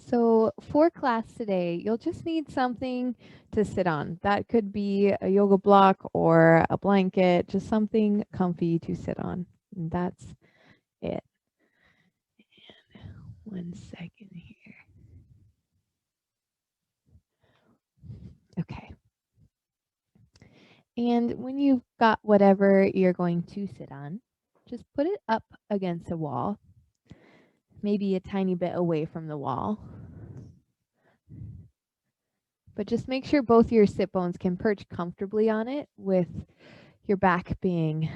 So for class today, you'll just need something to sit on. That could be a yoga block or a blanket, just something comfy to sit on. And that's it. And 1 second here. Okay. And when you've got whatever you're going to sit on, just put it up against a wall, maybe a tiny bit away from the wall. But just make sure both your sit bones can perch comfortably on it with your back being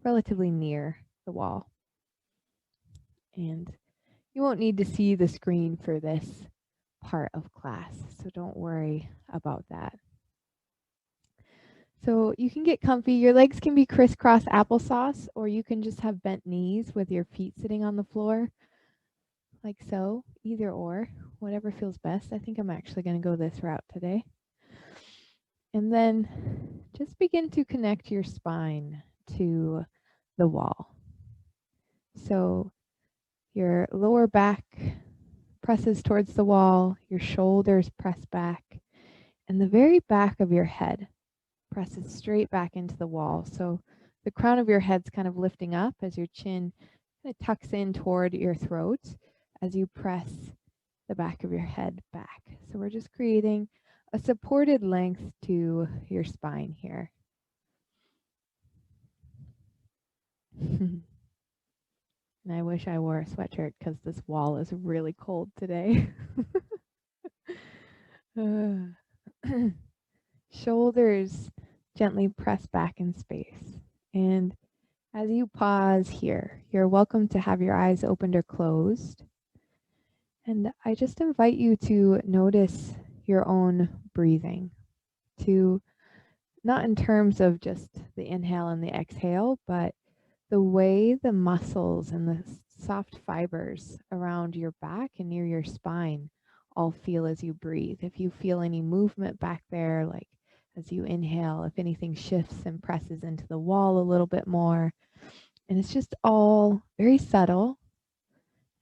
relatively near the wall. And you won't need to see the screen for this part of class, so don't worry about that. So you can get comfy. Your legs can be crisscross applesauce, or you can just have bent knees with your feet sitting on the floor, like so, either or, whatever feels best. I think I'm actually going to go this route today. And then just begin to connect your spine to the wall. So your lower back presses towards the wall, your shoulders press back, and the very back of your head presses straight back into the wall. So the crown of your head's kind of lifting up as your chin kind of tucks in toward your throat as you press the back of your head back. So we're just creating a supported length to your spine here. And I wish I wore a sweatshirt because this wall is really cold today. Shoulders gently press back in space. And as you pause here, you're welcome to have your eyes opened or closed. And I just invite you to notice your own breathing, to not in terms of just the inhale and the exhale, but the way the muscles and the soft fibers around your back and near your spine all feel as you breathe. If you feel any movement back there, like as you inhale, if anything shifts and presses into the wall a little bit more. And it's just all very subtle.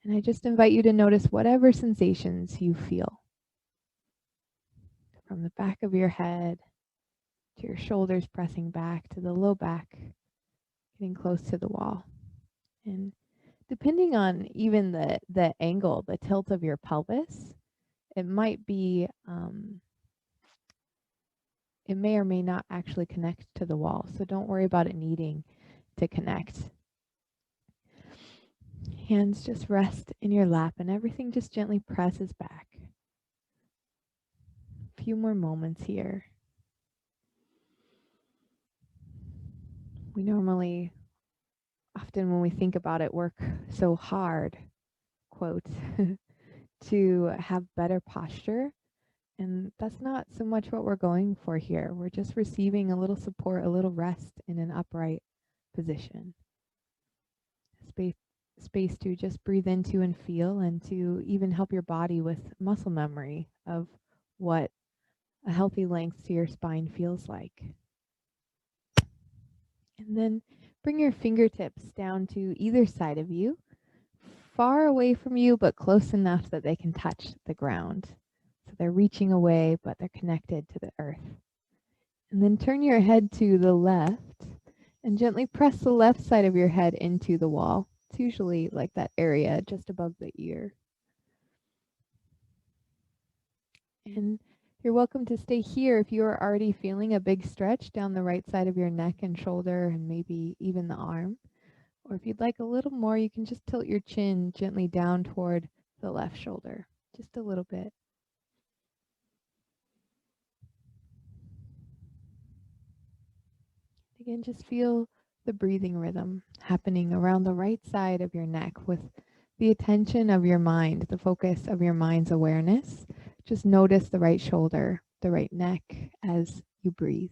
And I just invite you to notice whatever sensations you feel. From the back of your head to your shoulders pressing back to the low back, getting close to the wall. And depending on even the angle, the tilt of your pelvis, it might be, it may or may not actually connect to the wall. So don't worry about it needing to connect. Hands just rest in your lap and everything just gently presses back. A few more moments here. We normally, often when we think about it, work so hard, quote, to have better posture. And that's not so much what we're going for here. We're just receiving a little support, a little rest in an upright position. Space to just breathe into and feel, and to even help your body with muscle memory of what a healthy length to your spine feels like. And then bring your fingertips down to either side of you, far away from you, but close enough that they can touch the ground. So they're reaching away, but they're connected to the earth. And then turn your head to the left and gently press the left side of your head into the wall. It's usually like that area just above the ear. And you're welcome to stay here if you are already feeling a big stretch down the right side of your neck and shoulder and maybe even the arm. Or if you'd like a little more, you can just tilt your chin gently down toward the left shoulder, just a little bit. Again, just feel the breathing rhythm happening around the right side of your neck with the attention of your mind, the focus of your mind's awareness. Just notice the right shoulder, the right neck as you breathe.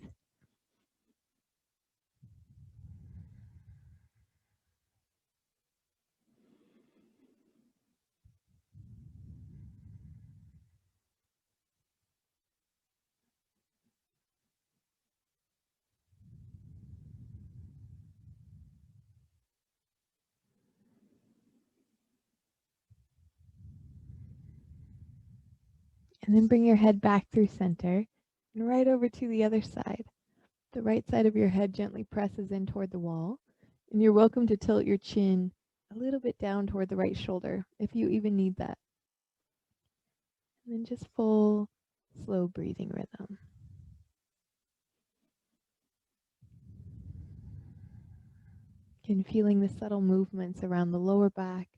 And then bring your head back through center and right over to the other side. The right side of your head gently presses in toward the wall, and you're welcome to tilt your chin a little bit down toward the right shoulder if you even need that. And then just full, slow breathing rhythm. And feeling the subtle movements around the lower back,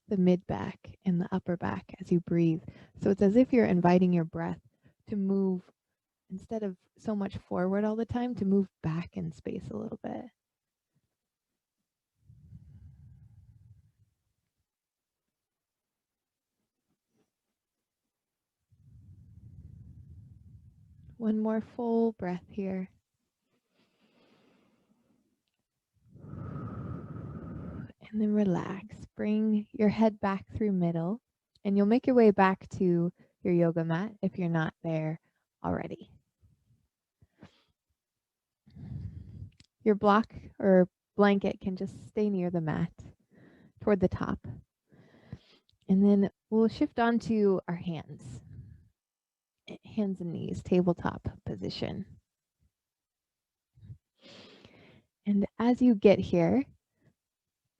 the mid back, and the upper back as you breathe. So it's as if you're inviting your breath to move, instead of so much forward all the time, to move back in space a little bit. One more full breath here. And then relax. Bring your head back through middle, and you'll make your way back to your yoga mat if you're not there already. Your block or blanket can just stay near the mat toward the top. And then we'll shift on to our hands. Hands and knees, tabletop position. And as you get here,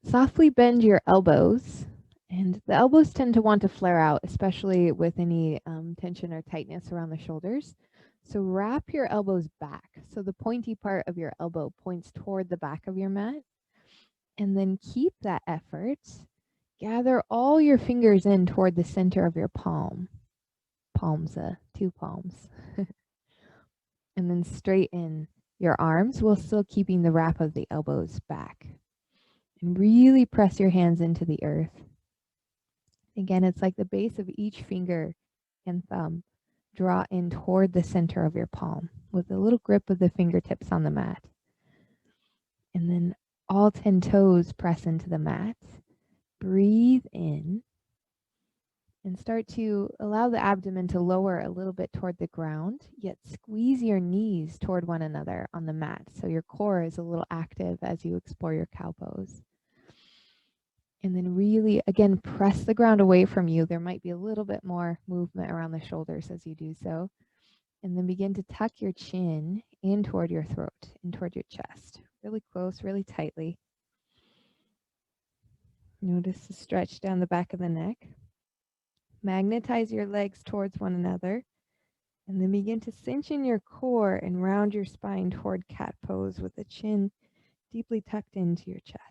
softly bend your elbows. And the elbows tend to want to flare out, especially with any tension or tightness around the shoulders. So wrap your elbows back. So the pointy part of your elbow points toward the back of your mat. And then keep that effort. Gather all your fingers in toward the center of your palm. Palms, 2 palms. And then straighten your arms while still keeping the wrap of the elbows back. And really press your hands into the earth. Again, it's like the base of each finger and thumb draw in toward the center of your palm with a little grip of the fingertips on the mat. And then all 10 toes press into the mat. Breathe in and start to allow the abdomen to lower a little bit toward the ground, yet squeeze your knees toward one another on the mat so your core is a little active as you explore your cow pose. And then really, again, press the ground away from you. There might be a little bit more movement around the shoulders as you do so. And then begin to tuck your chin in toward your throat, in toward your chest. Really close, really tightly. Notice the stretch down the back of the neck. Magnetize your legs towards one another. And then begin to cinch in your core and round your spine toward cat pose with the chin deeply tucked into your chest.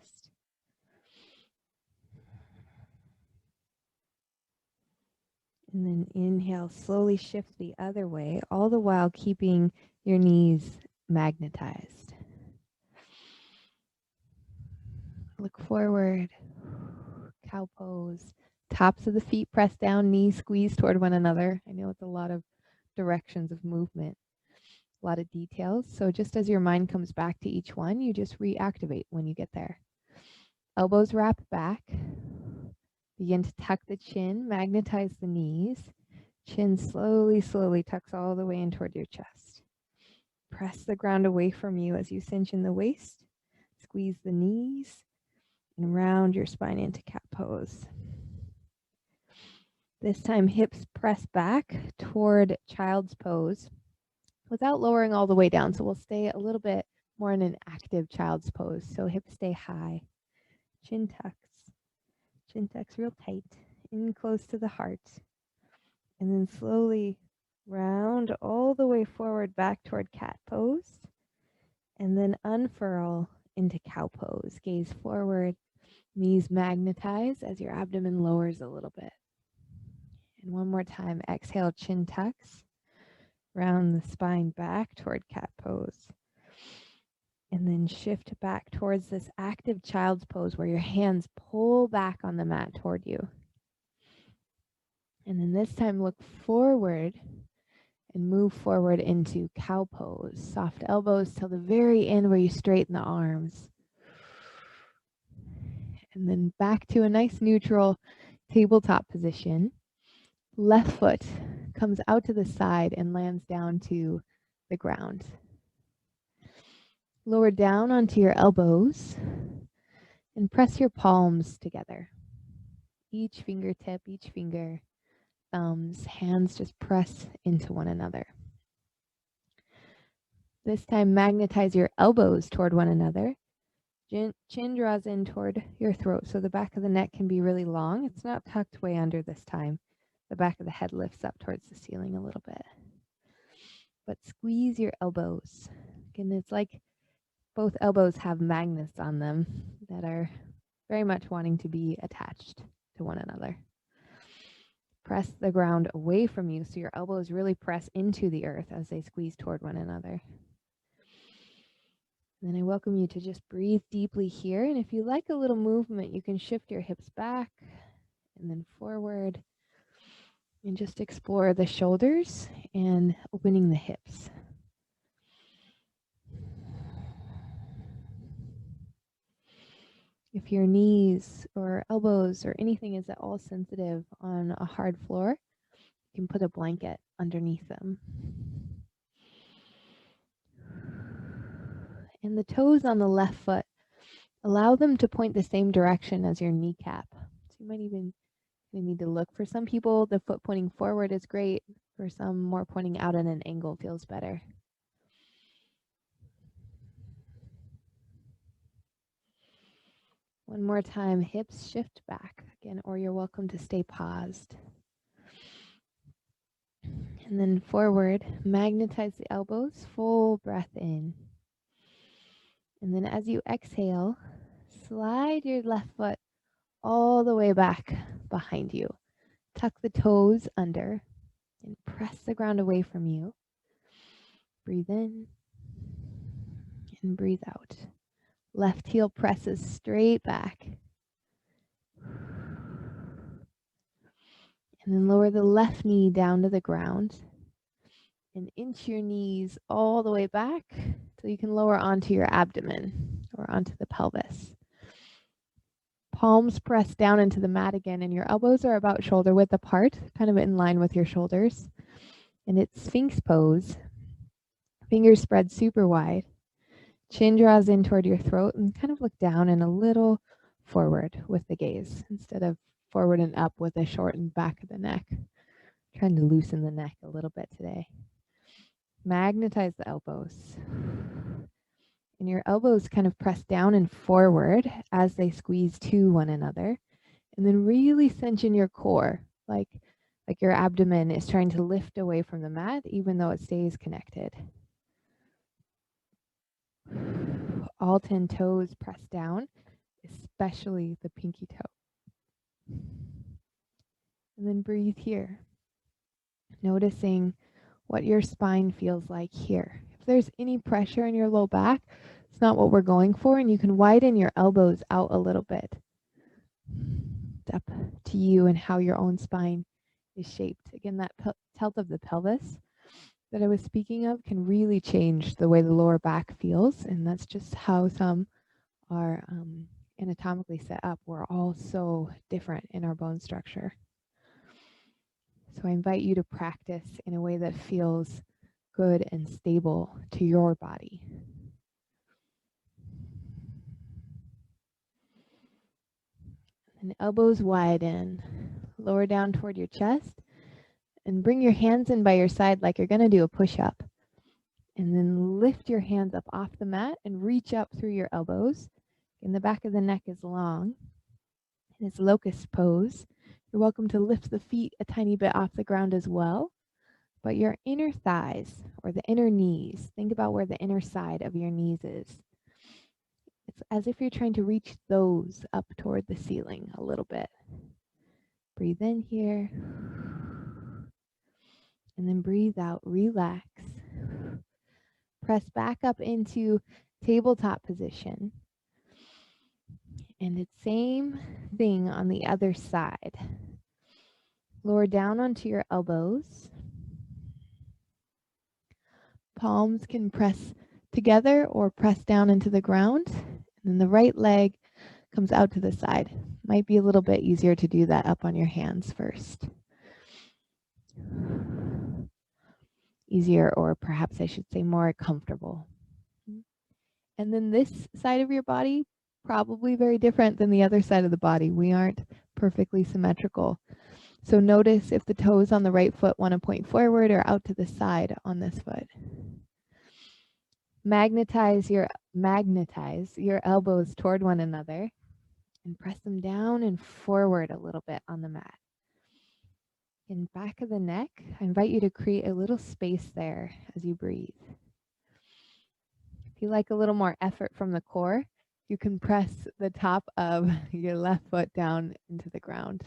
And then inhale, slowly shift the other way, all the while keeping your knees magnetized. Look forward, cow pose. Tops of the feet press down, knees squeeze toward one another. I know it's a lot of directions of movement, a lot of details. So just as your mind comes back to each one, you just reactivate when you get there. Elbows wrap back. Begin to tuck the chin, magnetize the knees. Chin slowly, slowly tucks all the way in toward your chest. Press the ground away from you as you cinch in the waist. Squeeze the knees and round your spine into cat pose. This time, hips press back toward child's pose without lowering all the way down. So we'll stay a little bit more in an active child's pose. So hips stay high. Chin tucks real tight, in close to the heart. And then slowly round all the way forward back toward cat pose. And then unfurl into cow pose. Gaze forward, knees magnetize as your abdomen lowers a little bit. And one more time, exhale, chin tucks. Round the spine back toward cat pose. And then shift back towards this active child's pose where your hands pull back on the mat toward you. And then this time look forward and move forward into cow pose. Soft elbows till the very end where you straighten the arms. And then back to a nice neutral tabletop position. Left foot comes out to the side and lands down to the ground. Lower down onto your elbows and press your palms together. Each fingertip, each finger thumbs, hands just press into one another. This time, magnetize your elbows toward one another. Chin draws in toward your throat, so the back of the neck can be really long. It's not tucked way under this time. The back of the head lifts up towards the ceiling a little bit. But squeeze your elbows. Again, it's like both elbows have magnets on them that are very much wanting to be attached to one another. Press the ground away from you so your elbows really press into the earth as they squeeze toward one another. And then I welcome you to just breathe deeply here. And if you like a little movement, you can shift your hips back and then forward and just explore the shoulders and opening the hips. If your knees or elbows or anything is at all sensitive on a hard floor, you can put a blanket underneath them. And the toes on the left foot, allow them to point the same direction as your kneecap. So you might even need to look. For some people, the foot pointing forward is great. For some, more pointing out at an angle feels better. One more time, hips shift back again, or you're welcome to stay paused. And then forward, magnetize the elbows, full breath in. And then as you exhale, slide your left foot all the way back behind you. Tuck the toes under and press the ground away from you. Breathe in and breathe out. Left heel presses straight back. And then lower the left knee down to the ground and inch your knees all the way back so you can lower onto your abdomen or onto the pelvis. Palms press down into the mat again, and your elbows are about shoulder width apart, kind of in line with your shoulders. And it's Sphinx pose. Fingers spread super wide. Chin draws in toward your throat and kind of look down and a little forward with the gaze instead of forward and up with a shortened back of the neck. Trying to loosen the neck a little bit today. Magnetize the elbows. And your elbows kind of press down and forward as they squeeze to one another. And then really cinch in your core, like your abdomen is trying to lift away from the mat, even though it stays connected. All 10 toes press down, especially the pinky toe. And then breathe here, noticing what your spine feels like here. If there's any pressure in your low back, it's not what we're going for, and you can widen your elbows out a little bit. It's up to you and how your own spine is shaped. Again, that tilt of the pelvis that I was speaking of can really change the way the lower back feels, and that's just how some are anatomically set up. We're all so different in our bone structure. So I invite you to practice in a way that feels good and stable to your body. And elbows widen, lower down toward your chest, and bring your hands in by your side like you're going to do a push-up. And then lift your hands up off the mat and reach up through your elbows. And the back of the neck is long. And it's locust pose. You're welcome to lift the feet a tiny bit off the ground as well. But your inner thighs or the inner knees, think about where the inner side of your knees is. It's as if you're trying to reach those up toward the ceiling a little bit. Breathe in here. And then breathe out, relax. Press back up into tabletop position. And it's same thing on the other side. Lower down onto your elbows. Palms can press together or press down into the ground. And then the right leg comes out to the side. Might be a little bit easier to do that up on your hands first. Easier, or perhaps I should say more comfortable. And then this side of your body, probably very different than the other side of the body. We aren't perfectly symmetrical. So notice if the toes on the right foot want to point forward or out to the side on this foot. Magnetize your elbows toward one another and press them down and forward a little bit on the mat. In back of the neck, I invite you to create a little space there as you breathe. If you like a little more effort from the core, you can press the top of your left foot down into the ground.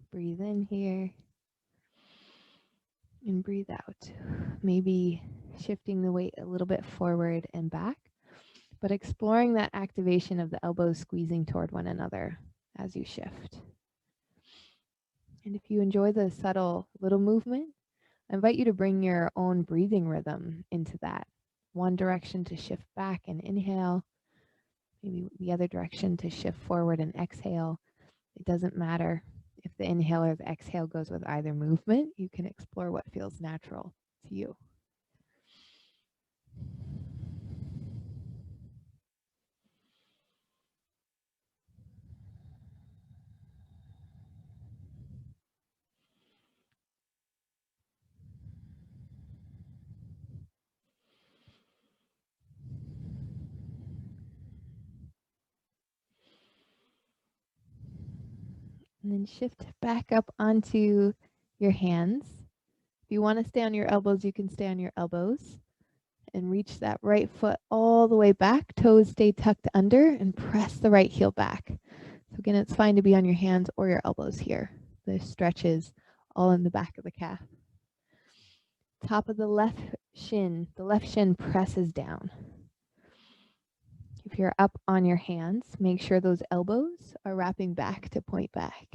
Breathe in here and breathe out. Maybe shifting the weight a little bit forward and back, but exploring that activation of the elbows squeezing toward one another as you shift. And if you enjoy the subtle little movement, I invite you to bring your own breathing rhythm into that. One direction to shift back and inhale, maybe the other direction to shift forward and exhale. It doesn't matter if the inhale or the exhale goes with either movement. You can explore what feels natural to you. And then shift back up onto your hands. If you want to stay on your elbows, you can stay on your elbows. And reach that right foot all the way back. Toes stay tucked under and press the right heel back. So again, it's fine to be on your hands or your elbows here. The stretch is all in the back of the calf. Top of the left shin presses down. If you're up on your hands, make sure those elbows are wrapping back to point back.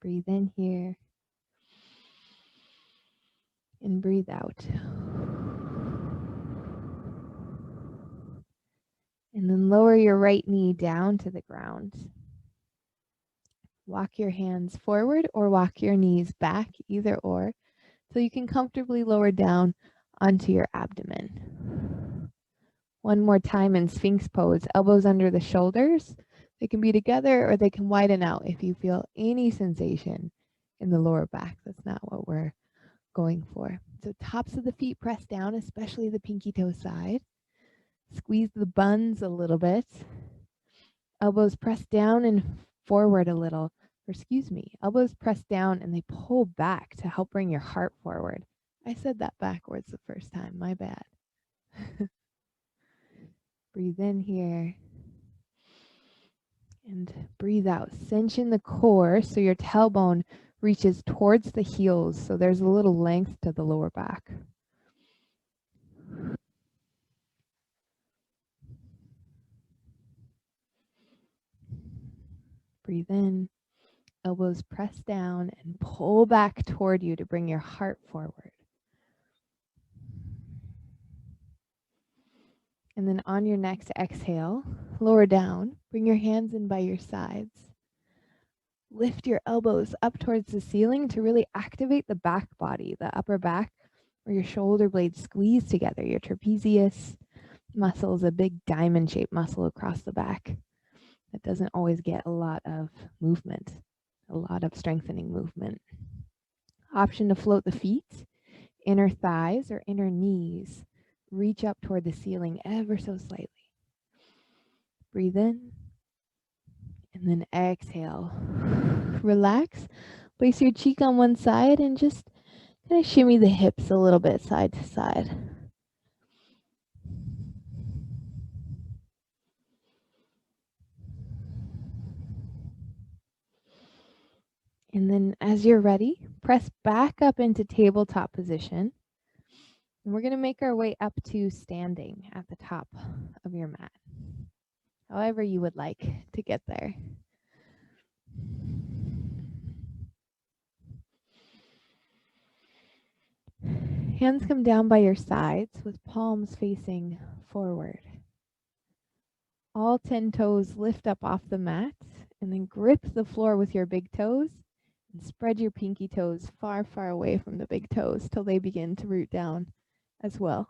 Breathe in here and breathe out. And then lower your right knee down to the ground. Walk your hands forward or walk your knees back, either or, so you can comfortably lower down onto your abdomen. One more time in Sphinx pose, elbows under the shoulders. They can be together or they can widen out if you feel any sensation in the lower back. That's not what we're going for. So tops of the feet press down, especially the pinky toe side. Squeeze the buns a little bit. Elbows press down and forward a little. Or excuse me, elbows press down and they pull back to help bring your heart forward. I said that backwards the first time, my bad. Breathe in here. And breathe out. Cinch in the core so your tailbone reaches towards the heels. So there's a little length to the lower back. Breathe in. Elbows press down and pull back toward you to bring your heart forward. And then on your next exhale, lower down. Bring your hands in by your sides. Lift your elbows up towards the ceiling to really activate the back body, the upper back, where your shoulder blades squeeze together. Your trapezius muscle is a big diamond-shaped muscle across the back that doesn't always get a lot of movement, a lot of strengthening movement. Option to float the feet, inner thighs or inner knees. Reach up toward the ceiling ever so slightly. Breathe in and then exhale. Relax. Place your cheek on one side and just kind of shimmy the hips a little bit side to side. And then as you're ready, press back up into tabletop position. And we're going to make our way up to standing at the top of your mat, however you would like to get there. Hands come down by your sides with palms facing forward. All 10 toes lift up off the mat And then grip the floor with your big toes and spread your pinky toes far, far away from the big toes till they begin to root down as well.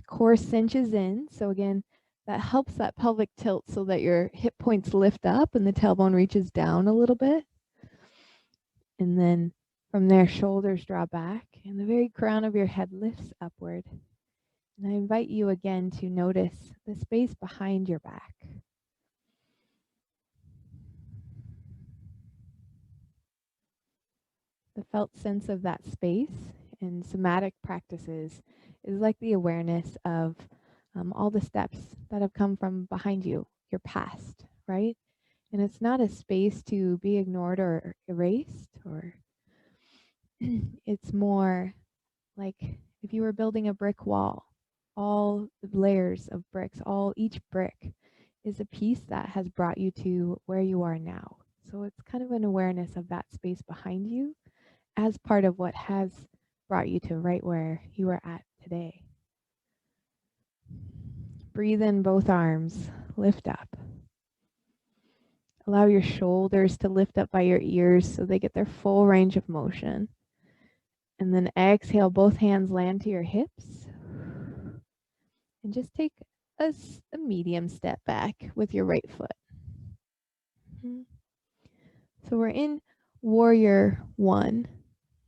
Core cinches in. So again, that helps that pelvic tilt so that your hip points lift up and the tailbone reaches down a little bit. And then from there, shoulders draw back and the very crown of your head lifts upward. And I invite you again to notice the space behind your back. The felt sense of that space in somatic practices is like the awareness of all the steps that have come from behind you, your past, right? And it's not a space to be ignored or erased, or it's more like if you were building a brick wall, all the layers of bricks, each brick is a piece that has brought you to where you are now. So it's kind of an awareness of that space behind you as part of what has brought you to right where you are at today. Breathe in both arms, lift up. Allow your shoulders to lift up by your ears so they get their full range of motion. And then exhale, both hands land to your hips. And just take a medium step back with your right foot. So we're in Warrior One,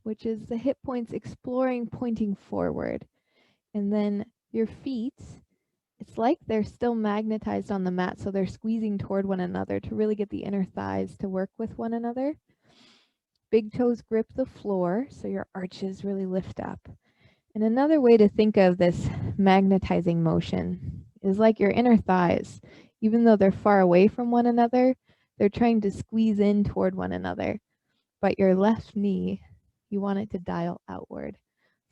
which is the hip points exploring, pointing forward. And then your feet, it's like they're still magnetized on the mat, so they're squeezing toward one another to really get the inner thighs to work with one another. Big toes grip the floor, so your arches really lift up. And another way to think of this magnetizing motion is like your inner thighs. Even though they're far away from one another, they're trying to squeeze in toward one another. But your left knee, you want it to dial outward.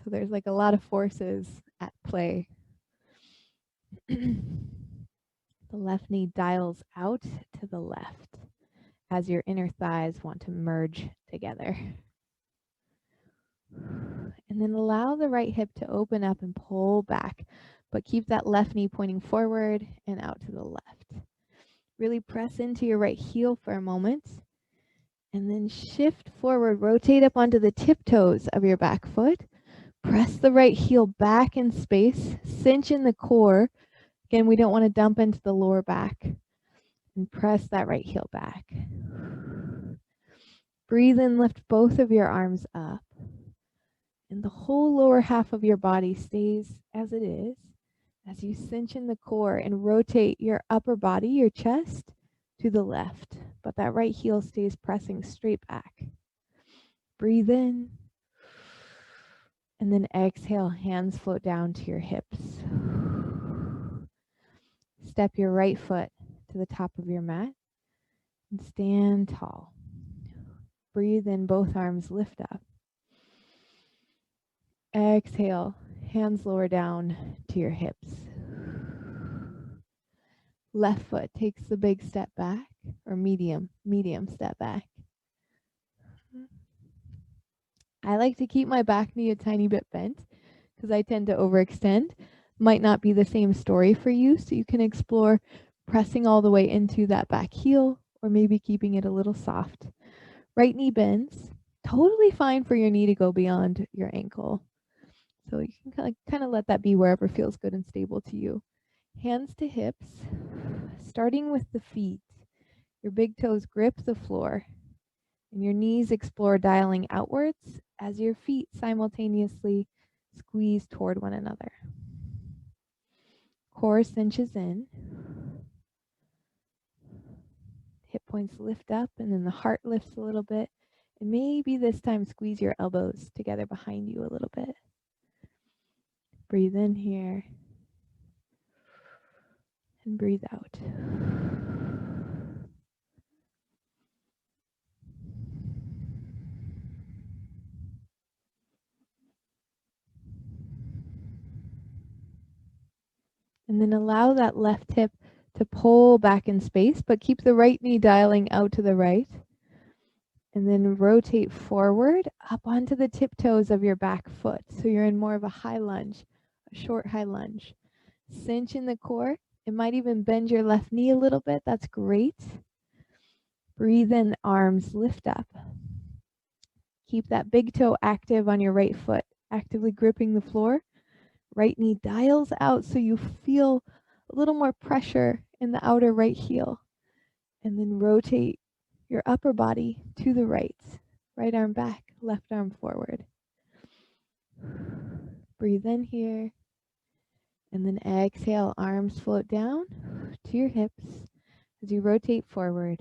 So there's like a lot of forces at play. The left knee dials out to the left as your inner thighs want to merge together. And then allow the right hip to open up and pull back, but keep that left knee pointing forward and out to the left. Really press into your right heel for a moment, and then shift forward, rotate up onto the tiptoes of your back foot. Press the right heel back in space, cinch in the core. Again, we don't want to dump into the lower back. And press that right heel back. Breathe in, lift both of your arms up. And the whole lower half of your body stays as it is as you cinch in the core and rotate your upper body, your chest, to the left. But that right heel stays pressing straight back. Breathe in. And then exhale, hands float down to your hips. Step your right foot to the top of your mat and stand tall. Breathe in, both arms lift up. Exhale, hands lower down to your hips. Left foot takes the big step back, or medium step back. I like to keep my back knee a tiny bit bent because I tend to overextend. Might not be the same story for you, so you can explore pressing all the way into that back heel or maybe keeping it a little soft. Right knee bends. Totally fine for your knee to go beyond your ankle. So you can kind of let that be wherever feels good and stable to you. Hands to hips, starting with the feet. Your big toes grip the floor, and your knees explore dialing outwards as your feet simultaneously squeeze toward one another. Core cinches in. Hip points lift up, and then the heart lifts a little bit. And maybe this time squeeze your elbows together behind you a little bit. Breathe in here. And breathe out. And then allow that left hip to pull back in space, but keep the right knee dialing out to the right. And then rotate forward up onto the tiptoes of your back foot. So you're in more of a high lunge, a short high lunge. Cinch in the core It might even bend your left knee a little bit. That's great. Breathe in, arms lift up. Keep that big toe active on your right foot, actively gripping the floor. Right knee dials out so you feel a little more pressure in the outer right heel. And then rotate your upper body to the right. Right arm back, left arm forward. Breathe in here. And then exhale, arms float down to your hips as you rotate forward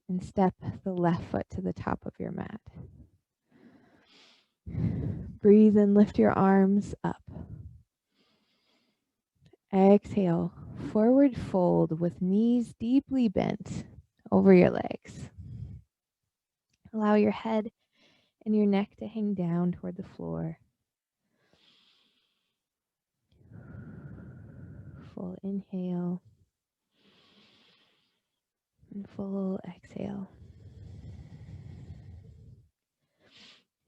and step the left foot to the top of your mat. Breathe and lift your arms up. Exhale, forward fold with knees deeply bent over your legs. Allow your head and your neck to hang down toward the floor. Full inhale and full exhale.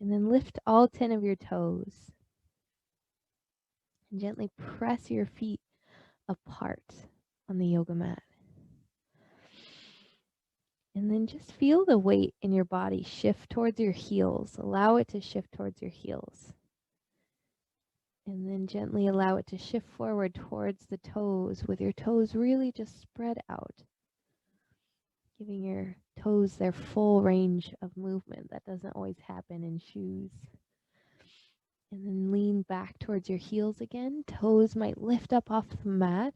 And then lift all 10 of your toes and gently press your feet apart on the yoga mat. And then just feel the weight in your body shift towards your heels. Allow it to shift towards your heels. And then gently allow it to shift forward towards the toes with your toes really just spread out. Giving your toes their full range of movement. That doesn't always happen in shoes. And then lean back towards your heels again. Toes might lift up off the mat.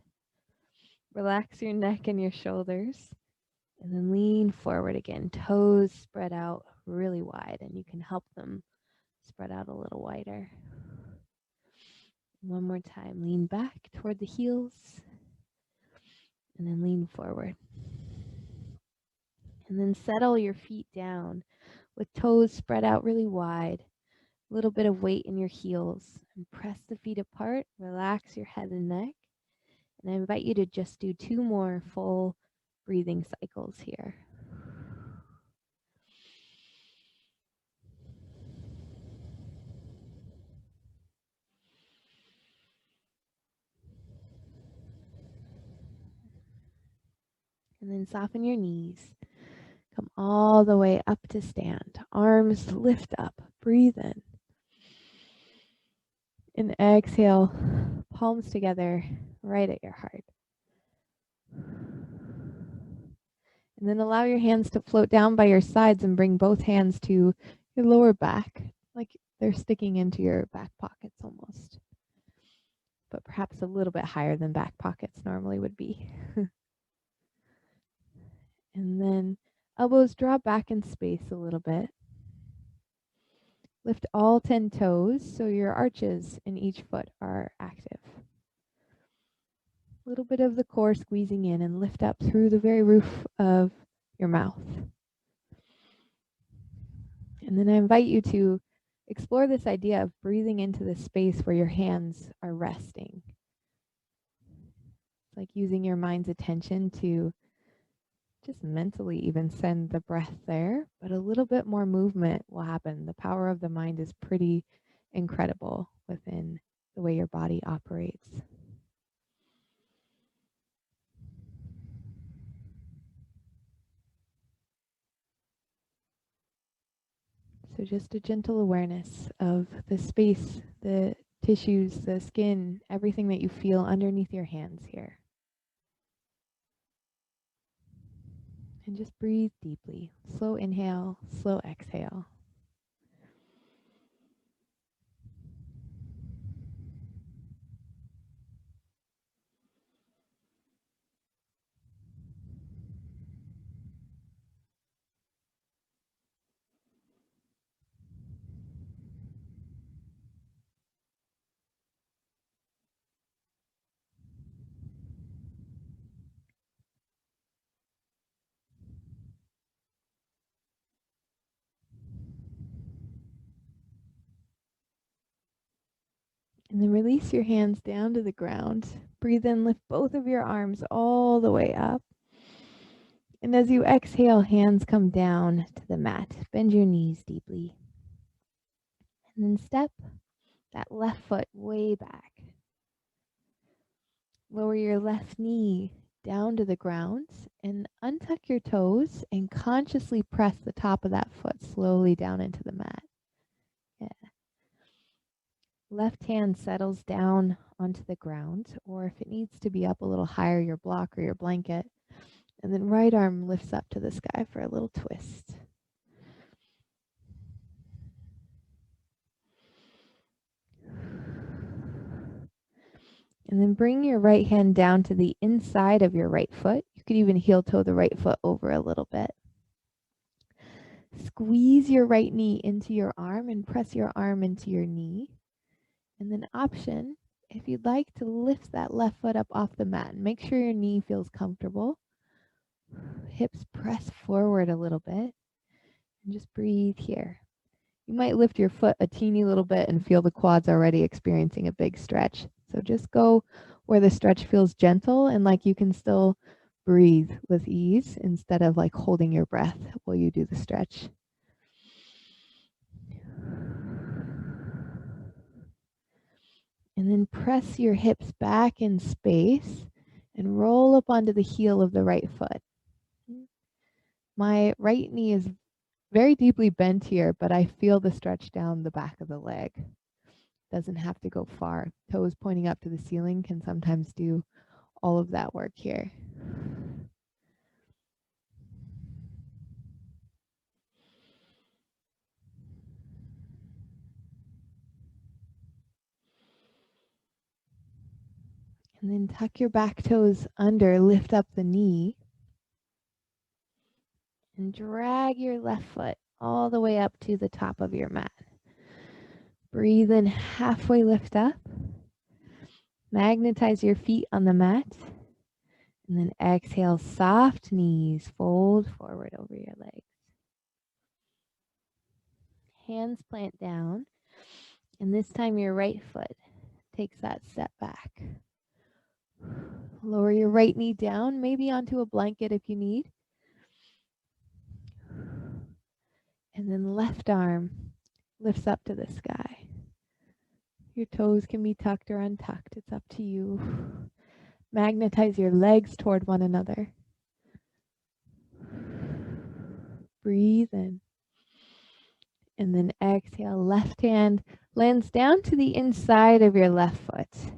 Relax your neck and your shoulders. And then lean forward again. Toes spread out really wide, and you can help them spread out a little wider. One more time. Lean back toward the heels. And then lean forward. And then settle your feet down with toes spread out really wide. A little bit of weight in your heels. And press the feet apart. Relax your head and neck. And I invite you to just do 2 more full breathing cycles here. And then soften your knees. Come all the way up to stand. Arms lift up. Breathe in. And exhale, palms together right at your heart. And then allow your hands to float down by your sides and bring both hands to your lower back, like they're sticking into your back pockets almost, but perhaps a little bit higher than back pockets normally would be. And then elbows draw back in space a little bit. Lift all 10 toes so your arches in each foot are active. A little bit of the core squeezing in and lift up through the very roof of your mouth. And then I invite you to explore this idea of breathing into the space where your hands are resting. It's like using your mind's attention to just mentally even send the breath there, but a little bit more movement will happen. The power of the mind is pretty incredible within the way your body operates. So just a gentle awareness of the space, the tissues, the skin, everything that you feel underneath your hands here. And just breathe deeply. Slow inhale, slow exhale. And then release your hands down to the ground. Breathe in, lift both of your arms all the way up. And as you exhale, hands come down to the mat. Bend your knees deeply. And then step that left foot way back. Lower your left knee down to the ground and untuck your toes and consciously press the top of that foot slowly down into the mat. Yeah. Left hand settles down onto the ground, or if it needs to be up a little higher, your block or your blanket. And then right arm lifts up to the sky for a little twist. And then bring your right hand down to the inside of your right foot. You could even heel toe the right foot over a little bit. Squeeze your right knee into your arm and press your arm into your knee. And then option, if you'd like to lift that left foot up off the mat, make sure your knee feels comfortable. Hips press forward a little bit and just breathe here. You might lift your foot a teeny little bit and feel the quads already experiencing a big stretch. So just go where the stretch feels gentle and like you can still breathe with ease instead of like holding your breath while you do the stretch. And then press your hips back in space and roll up onto the heel of the right foot. My right knee is very deeply bent here, but I feel the stretch down the back of the leg. Doesn't have to go far. Toes pointing up to the ceiling can sometimes do all of that work here. And then tuck your back toes under, lift up the knee, and drag your left foot all the way up to the top of your mat. Breathe in, halfway lift up. Magnetize your feet on the mat. And then exhale, soft knees, fold forward over your legs. Hands plant down. And this time your right foot takes that step back. Lower your right knee down, maybe onto a blanket if you need. And then left arm lifts up to the sky. Your toes can be tucked or untucked. It's up to you. Magnetize your legs toward one another. Breathe in. And then exhale, left hand lands down to the inside of your left foot.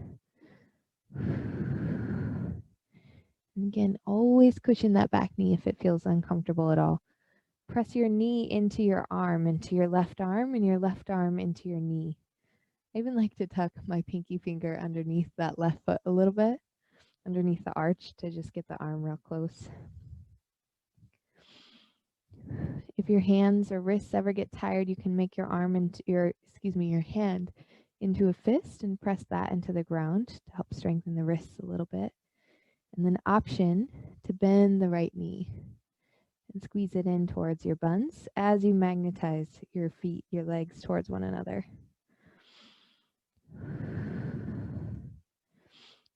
And again, always cushion that back knee if it feels uncomfortable at all. Press your knee into your arm, into your left arm, and your left arm into your knee. I even like to tuck my pinky finger underneath that left foot a little bit, underneath the arch to just get the arm real close. If your hands or wrists ever get tired, you can make your arm into your hand into a fist and press that into the ground to help strengthen the wrists a little bit. And then option to bend the right knee and squeeze it in towards your buns as you magnetize your feet, your legs towards one another.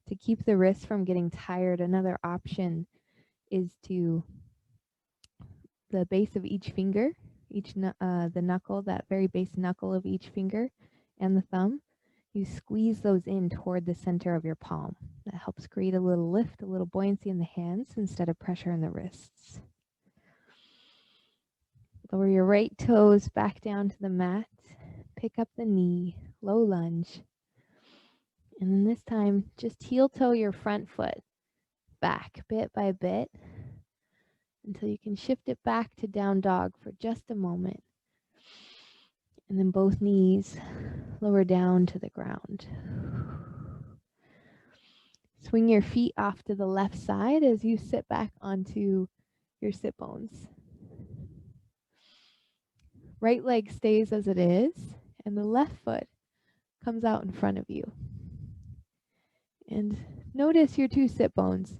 To keep the wrists from getting tired, another option is to the base of each finger, the knuckle, that very base knuckle of each finger and the thumb, you squeeze those in toward the center of your palm. That helps create a little lift, a little buoyancy in the hands instead of pressure in the wrists. Lower your right toes back down to the mat. Pick up the knee, low lunge. And then this time, just heel toe your front foot back bit by bit until you can shift it back to down dog for just a moment. And then both knees lower down to the ground. Swing your feet off to the left side as you sit back onto your sit bones. Right leg stays as it is, and the left foot comes out in front of you. And notice your two sit bones.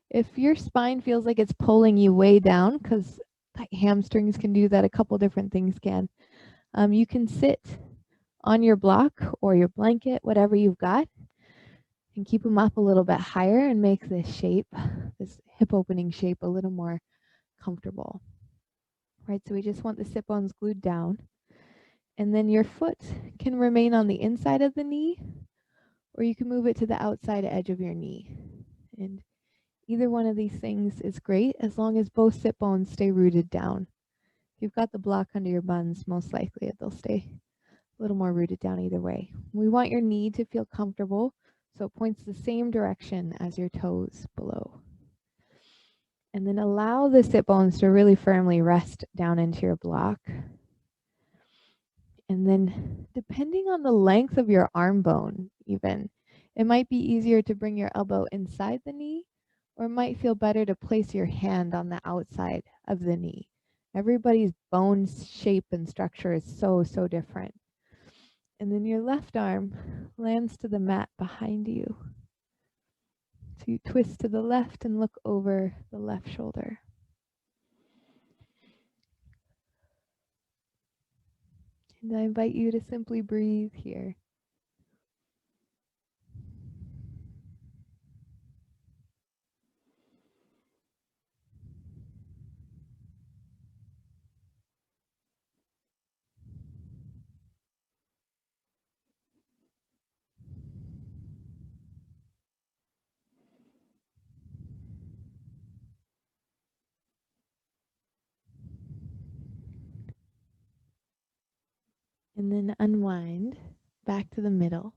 If your spine feels like it's pulling you way down, because like hamstrings can do that, a couple different things can, you can sit on your block or your blanket, whatever you've got, and keep them up a little bit higher and make this shape, this hip opening shape, a little more comfortable. Right, so we just want the sit bones glued down. And then your foot can remain on the inside of the knee, or you can move it to the outside edge of your knee. And either one of these things is great as long as both sit bones stay rooted down. If you've got the block under your buns, most likely they'll stay a little more rooted down either way. We want your knee to feel comfortable, so it points the same direction as your toes below. And then allow the sit bones to really firmly rest down into your block. And then depending on the length of your arm bone even, it might be easier to bring your elbow inside the knee, or it might feel better to place your hand on the outside of the knee. Everybody's bone shape and structure is so different. And then your left arm lands to the mat behind you. So you twist to the left and look over the left shoulder. And I invite you to simply breathe here. And then unwind back to the middle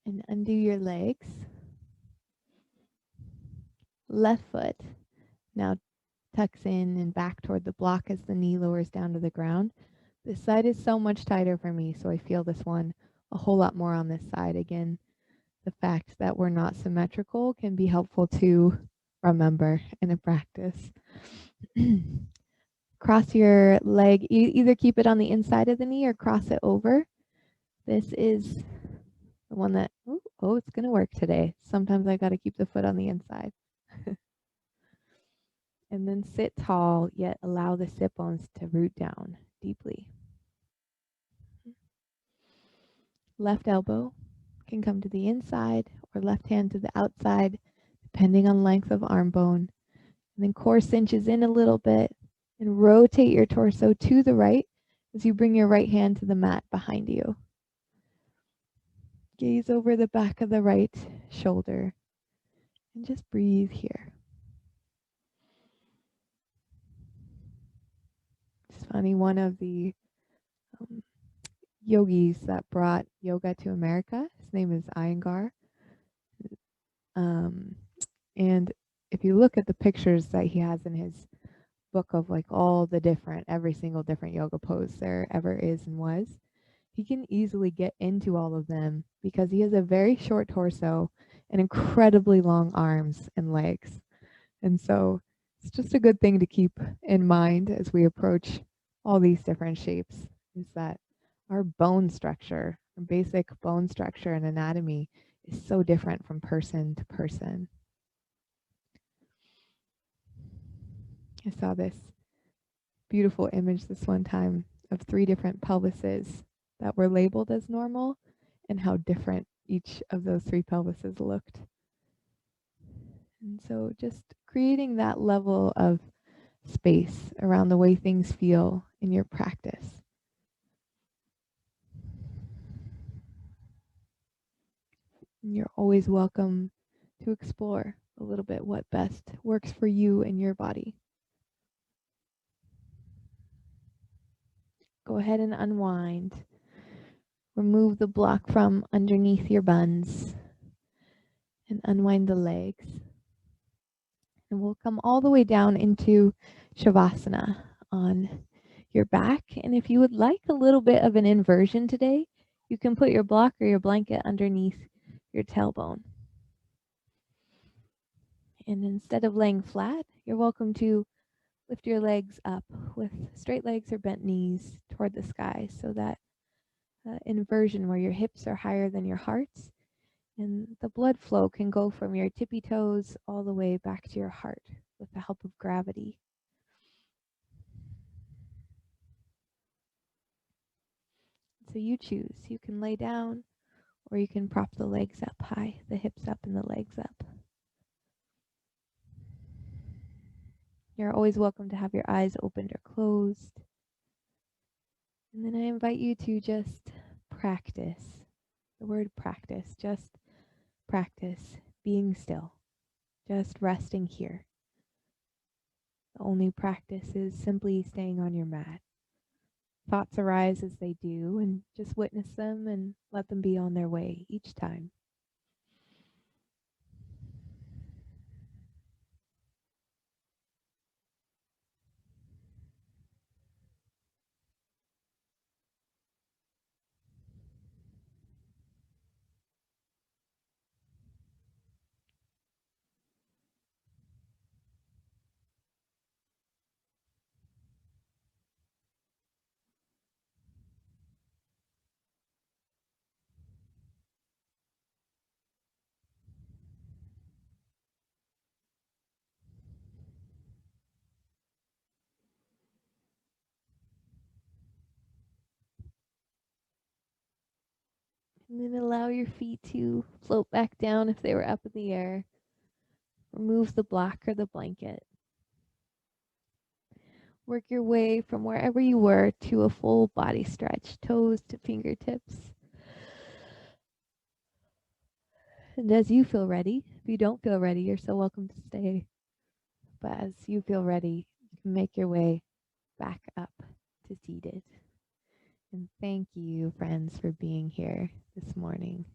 and undo your legs. Left foot now tucks in and back toward the block as the knee lowers down to the ground. This side is so much tighter for me, so I feel this one a whole lot more on this side. Again, the fact that we're not symmetrical can be helpful to remember in a practice. Cross your leg, either keep it on the inside of the knee or cross it over. This is the one that, oh, it's going to work today. Sometimes I got to keep the foot on the inside. And then sit tall, yet allow the sit bones to root down deeply. Left elbow can come to the inside or left hand to the outside, depending on length of arm bone. And then core cinches in a little bit and rotate your torso to the right as you bring your right hand to the mat behind you. Gaze over the back of the right shoulder and just breathe here. It's funny, one of the yogis that brought yoga to America, his name is Iyengar. And if you look at the pictures that he has in his book of like all the different, every single different yoga pose there ever is and was, he can easily get into all of them because he has a very short torso and incredibly long arms and legs. And so it's just a good thing to keep in mind as we approach all these different shapes, is that our bone structure, our basic bone structure and anatomy is so different from person to person. I saw this beautiful image this one time of 3 different pelvises that were labeled as normal and how different each of those 3 pelvises looked. And so just creating that level of space around the way things feel in your practice. And you're always welcome to explore a little bit what best works for you and your body. Go ahead and unwind. Remove the block from underneath your buns and unwind the legs. And we'll come all the way down into Shavasana on your back. And if you would like a little bit of an inversion today, you can put your block or your blanket underneath your tailbone. And instead of laying flat, you're welcome to lift your legs up with straight legs or bent knees toward the sky, so that inversion where your hips are higher than your hearts and the blood flow can go from your tippy toes all the way back to your heart with the help of gravity. So you choose. You can lay down or you can prop the legs up high, the hips up and the legs up. You're always welcome to have your eyes opened or closed. And then I invite you to just practice. The word practice, just practice. being still, just resting here. The only practice is simply staying on your mat. Thoughts arise as they do, and just witness them and let them be on their way each time. And then allow your feet to float back down if they were up in the air. Remove the block or the blanket. Work your way from wherever you were to a full body stretch, toes to fingertips. And as you feel ready, if you don't feel ready, you're so welcome to stay. But as you feel ready, you can make your way back up to seated. And thank you, friends, for being here this morning.